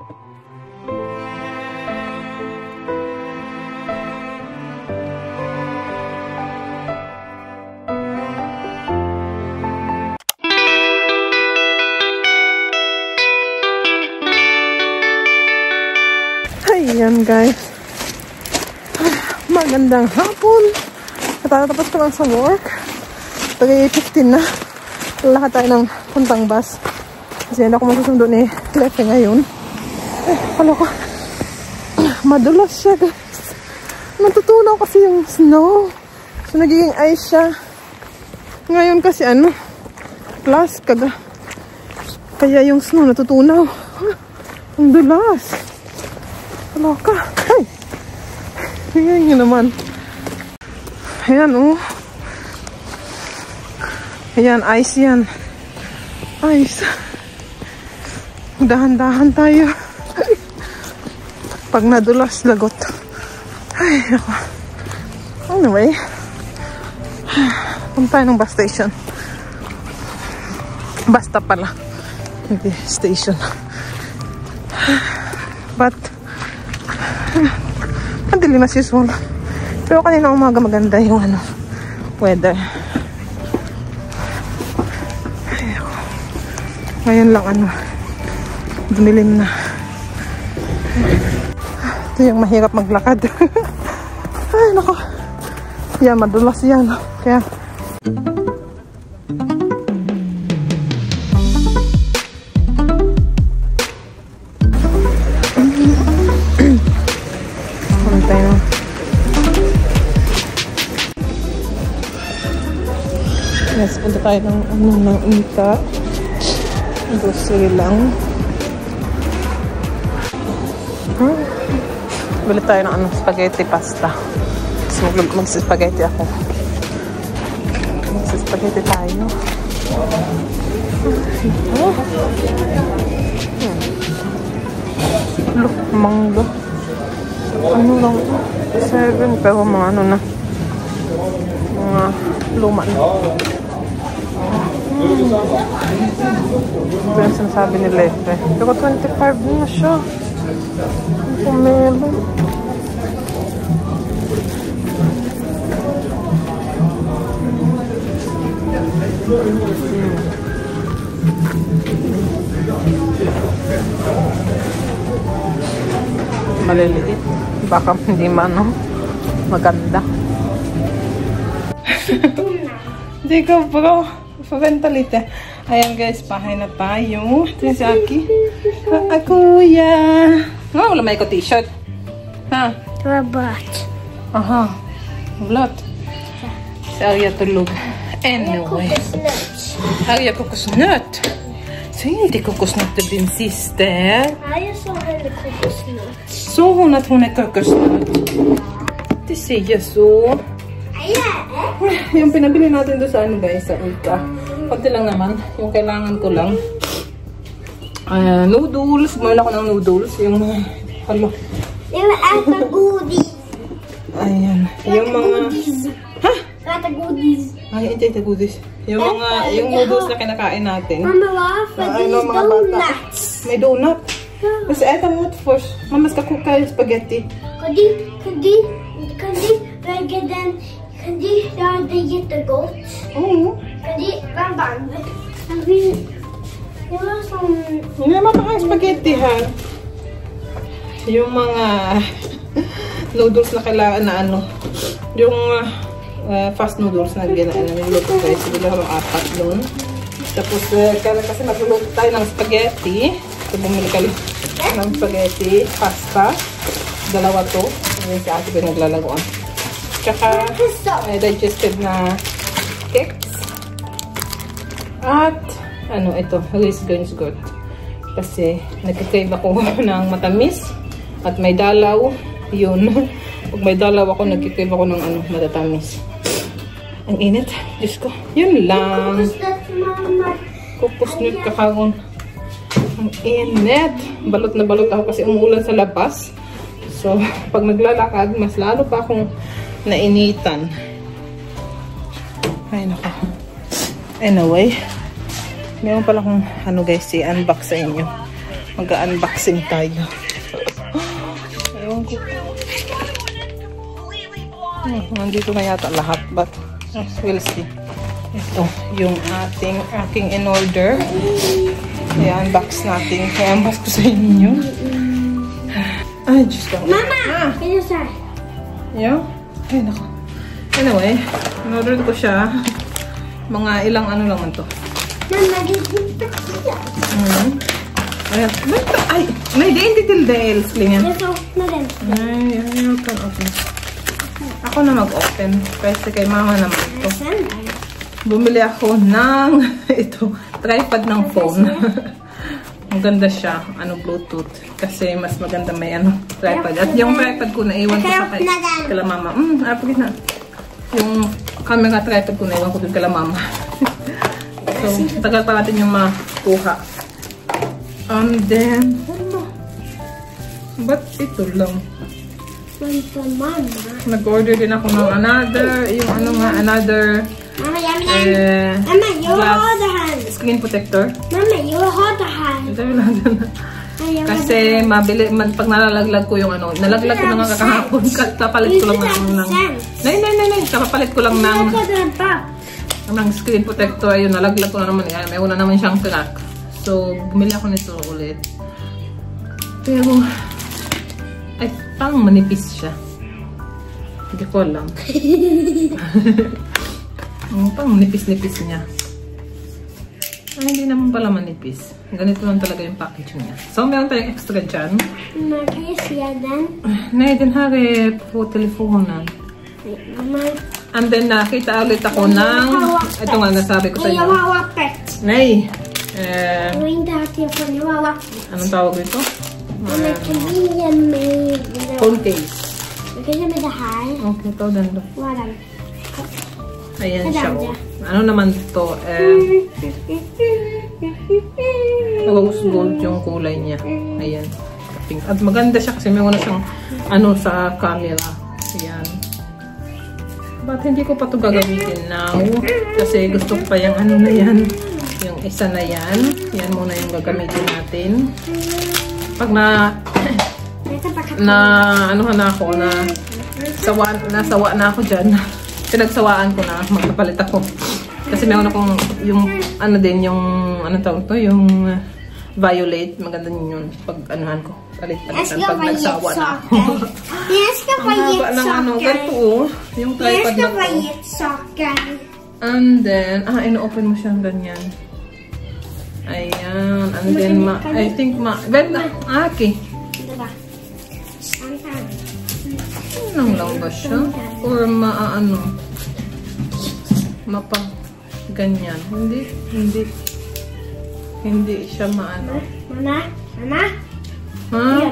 Ayan guys, magandang hapon. Katatapos ko lang sa work. 3:15 na. Lahat tayo ng puntang bus kasi hindi ako masusundo ni Clef ngayon. Kala ko madulas siya guys. Natutunaw kasi yung snow, so nagiging ice siya ngayon kasi plus kaya yung snow natutunaw. Ang dulas. Loka. Ay! Ayan yun naman. Ayan, oh. Ayan, ice yan. Ice. Dahan-dahan tayo. Pag nadulas, lagot. Ay, ako. Anyway. Punta tayo ng bus station. Basta pala. Hindi, station. But, madilim as usual. Pero kanina umaga maganda yung weather. Ay, ako. Ngayon lang dumilim na. Ito yung mahirap maglakad. Ay, nako. Yan, madulas yan. Kaya yes, punta tayo ng Ika. Grocery lang. Bili tayo ng spaghetti pasta. So, mag-spaghetti ako. Mag-spaghetti tayo. Look, mangga. Ano lang? 7, pero mga na. Mga luma na. Ito yung sinasabi ni Lefe. Pero 25 na siya. Ang pumelo. Maliliit. Baka hindi maganda. Hindi ko bro. Paventalite. Ayan guys, bahay na tayo. Ito yung si Aki. Kuya. Wala may ko t-shirt. Ha? Robot. Aha. Vlot. Si Arya tulog. Anyway. Arya kukusnut. So hindi kukusnut din sister. Arya sa henne kukusnut. Så hon att hon är kokosnöt. Det säger så. Yung pinabili natin doon sa guys, sa Ulta. Konti lang naman. Yung kailangan ko lang. Noodles. Mayroon ako ng noodles. Yung halo. Yung ata goodies. Ayan. Yung mga... Ha? Ata goodies. Ay, ito goodies. Yung mga, yung noodles na kinakain natin. Mama, mga donuts. May donut. Kasi ito what first. Mama's kakuka yung spaghetti. Kan de göra det jättegott? Kan de varmt? Det var som... Hindi makakain spaghetti ha. Yung mga noodles na kailangan na yung fast noodles na niluto tayo. Siguro harong 4 doon. Tapos kasi magluluto tayo ng spaghetti. So bumili ka ng spaghetti, pasta. 2 to. Yung si ate ba naglalagoan. Tsaka digested na cakes. At ito, Rizgensgot. Kasi nagka-crave ako ng matamis at may dalaw. Yun. Pag may dalaw ako, nagka-crave ako ng matatamis. Ang init. Diyos ko. Yun lang. Kukusnut kakaroon. Ang init. Balot na balot ako kasi umuulan sa labas. So, pag naglalakad, mas lalo pa akong nainitan. Ay, nako. Anyway, meron pala akong guys, i-unbox sa inyo. Mag-unboxing tayo. Ewan ko. Nandito na yata lahat, but we'll see. Ito, yung aking in order. I-unbox natin. I-unbox ko sa inyo. Ay, Diyos ka. Mama! Pinusay. Yeah? Ay, nako. Anyway, in-order ko siya. Mga ilang ano lang man to. Mama, gigit siya. Ayan. Ay, may details lang yan. Let's open na din. Ay, ayaw ka open. Ako na mag-open. Kasi kay mama naman ito. Bumili ako ng ito, tripod ng phone. Ang ganda siya, Bluetooth. Kasi mas maganda may tripod. At yung tripod ko naiwan ko sa kala mama. Apagin na. Yung camera tripod ko naiwan ko dun kala mama. So, tagal pa natin yung makuha. And then, ba't ito lang? Mama. Nag-order din ako ng another, Mama, Mama, you hold the hand. Screen protector. Mama, you hold the hand. Kasi mabili, pag nalalaglag ko yung nalaglag ko na nga kakahapon, kapalit ko lang kapalit ko lang ng screen protector. Ayun, nalaglag ko na naman yan. May una naman siyang crack. So, bumili ako nito ulit. Pero, ay, parang manipis siya. Hindi ko alam. Parang nipis-nipis niya. Ay, hindi naman pala manipis. Ganito lang talaga yung packaging niya. So, meron tayong extra dyan. Den här är på telefonen. And then, nakita ulit ako ng... Ito nga, nasabi ko sa inyo. Nay! Anong tawag dito? Phone case. Okay, ito dando. Ayan siya. Ano naman ito? Rose gold yung kulay niya. Ayan. At maganda siya kasi may wala siyang sa camera. Ayan. But hindi ko pa ito gagamitin now. Kasi gusto ko pa yung na yan. Yung isa na yan. Yan muna yung gagamitin natin. Pag nasawa na ako dyan. Pinagsawaan ko na. Magpapalit ako. Kasi meron akong yung tawag to? Yung violet. Maganda yun. Pag ko. Palit-palitan. Pag nagsawa na ako. Ganito yung tripod na ko. And then, ino-open mo siyang ganyan. Ayan. And then, I think ganda. Okay. Anong lang ba siya? Or ganyan. Hindi siya Mama? Ha?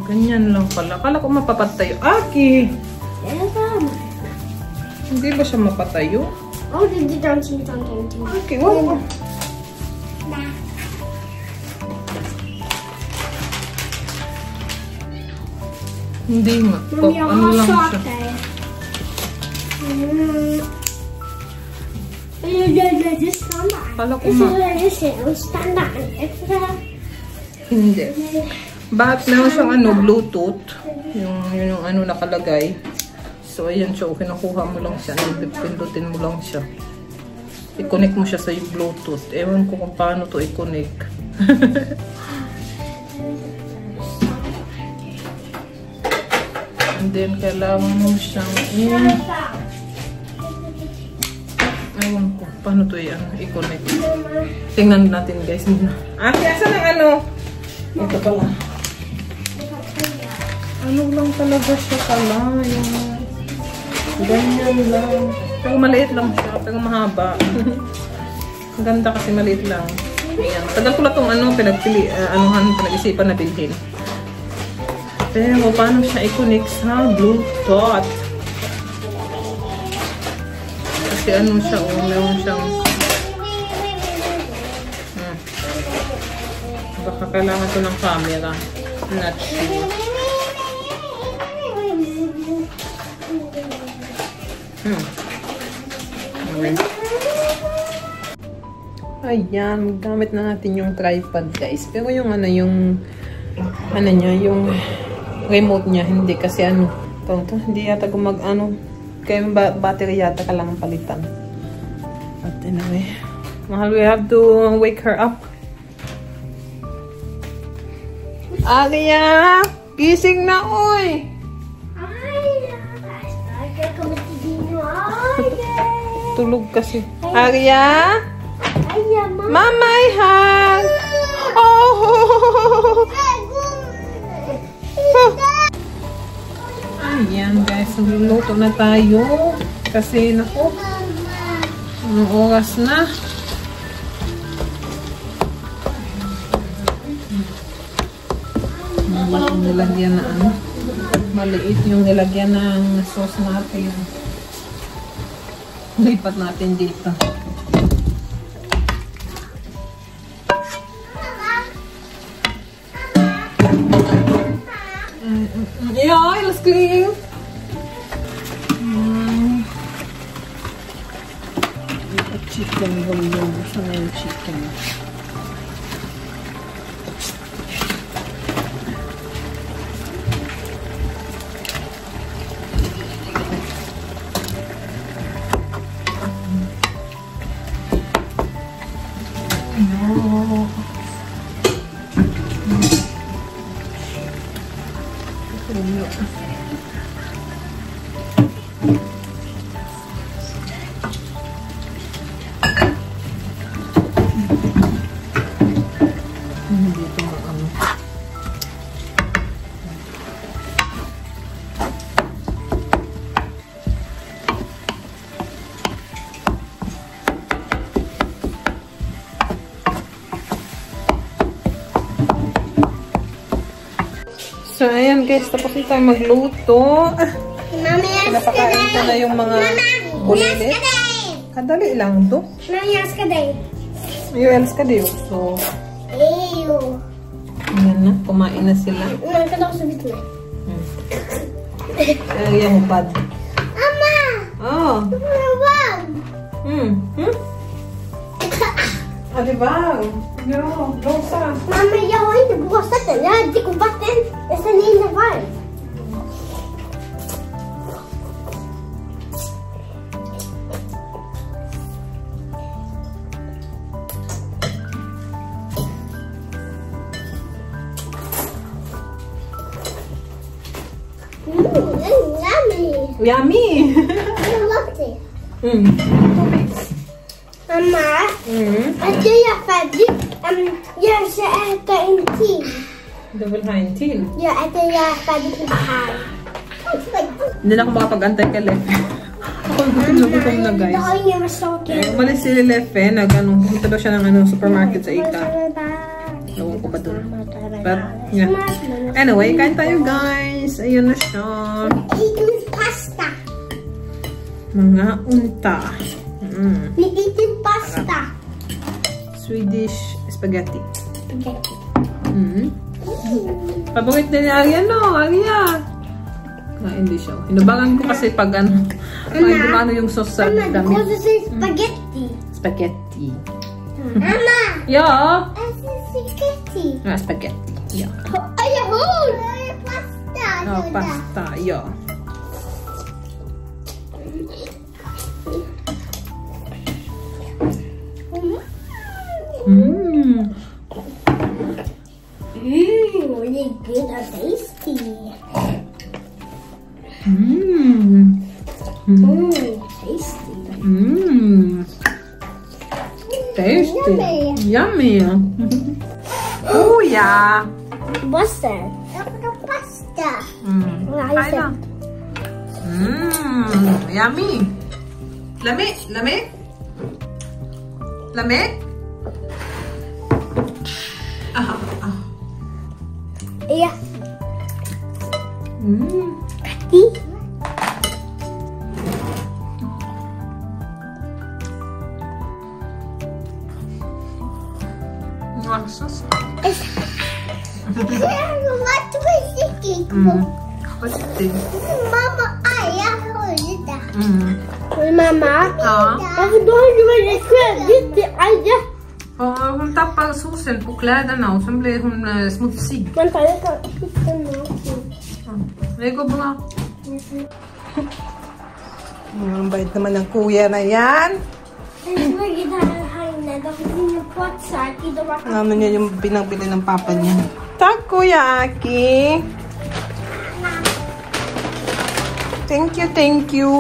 Ganyan lang pala. Akala ko mapapatayo. Aki! Hindi ba siya mapatayo? Oh, the dancing. Okay, wow. Hindi nga. Ano lang siya. Akala ko hindi. But meron siyang Bluetooth. Yung nakalagay. So, ayan siya. Kinukuha mo lang siya. Pindutin mo lang siya. I-connect mo siya sa yung Bluetooth. Ewan ko kung paano to i-connect. And then, kailangan mo siyang ewan ko. Paano to i-connect? Tingnan natin, guys. Asan ang ito pala. Ano lang talaga siya pala. Ganyan lang. Pero maliit lang siya. Pero mahaba. Ang ganda kasi maliit lang. Ayan. Tagal ko na itong pinag-isipan na bilhin. Pero paano siya i-connect sa Bluetooth? Kasi siya, meron siyang baka kailangan ko ng camera. Not sure. Ayan, gamit na natin yung tripod, guys. Pero yung yung remote niya, hindi kasi hindi yata kaya yung battery yata kailangan palitan. But anyway, mahal, we have to wake her up. Aria! Gising na, oy! Tulog kasi. Aria! Mama, I hug! Oh! Ayan, guys. Nagluluto na tayo. Kasi, naku, anong oras na? Yung nilagyan na maliit yung nilagyan ng sauce natin. Lipat natin dito. Ja, älskling. Chicken bouillon. Gusto na yung chicken. So, ayan guys, tapos na tayo magluto. Napakain ko na yung mga bulilit. Kadali lang to. Yung else ka din. So, ayan na, kumain na sila. Ayan mo pad. Mama! Oh. Diba? Yo, dosa. Mamma, jag har inte blåsat den. Jag har inte kokat den. Jag ställer in den varm. Yummy! Yummy! Jag love det. Mamma, att jag är färdig. Jag ska äta en till. Du vill ha en till? Jag är färdig till det här. Hindi na ako makapag-antay ka, Lefe. Ako gutom na, guys. Jag har ingen saker. Umalis si Lefe, pumunta daw siya ng supermarket sa Ika. Ewan ko ba doon. But, yeah. Anyway, kain tayo, guys. Ayun na siya. Eating pasta. Mga unta. We eating pasta. Swedish spaghetti. Spaghetti. Paborito din ni Aria, no? Aria! Hindi siya. Hinubangan ko kasi pag paano yung sauce sa damit. Mama, ko sa spaghetti. Spaghetti. Mama! Ja! Spaghetti. Spaghetti. Ja. Ayahon! Pasta. Ja, pasta. Ja. Really good and tasty. Tasty. Tasty. Yummy. Oh yeah. Pasta. Pasta. Yummy. Lami. Lami. Lami. Ja. Nossa. What was it? Mamma, jag hörde det. Mamma, varför då har du varit skyldig till Aja? Hon tappar såsen på kläderna och sen blir hon smutsig. Vänta, jag tar skiten nu. Det går bra. Ang bait naman ng kuya na yan. Ano niya yung pinagbili ng papa niya. Tak, Kuya Aki. Thank you, thank you.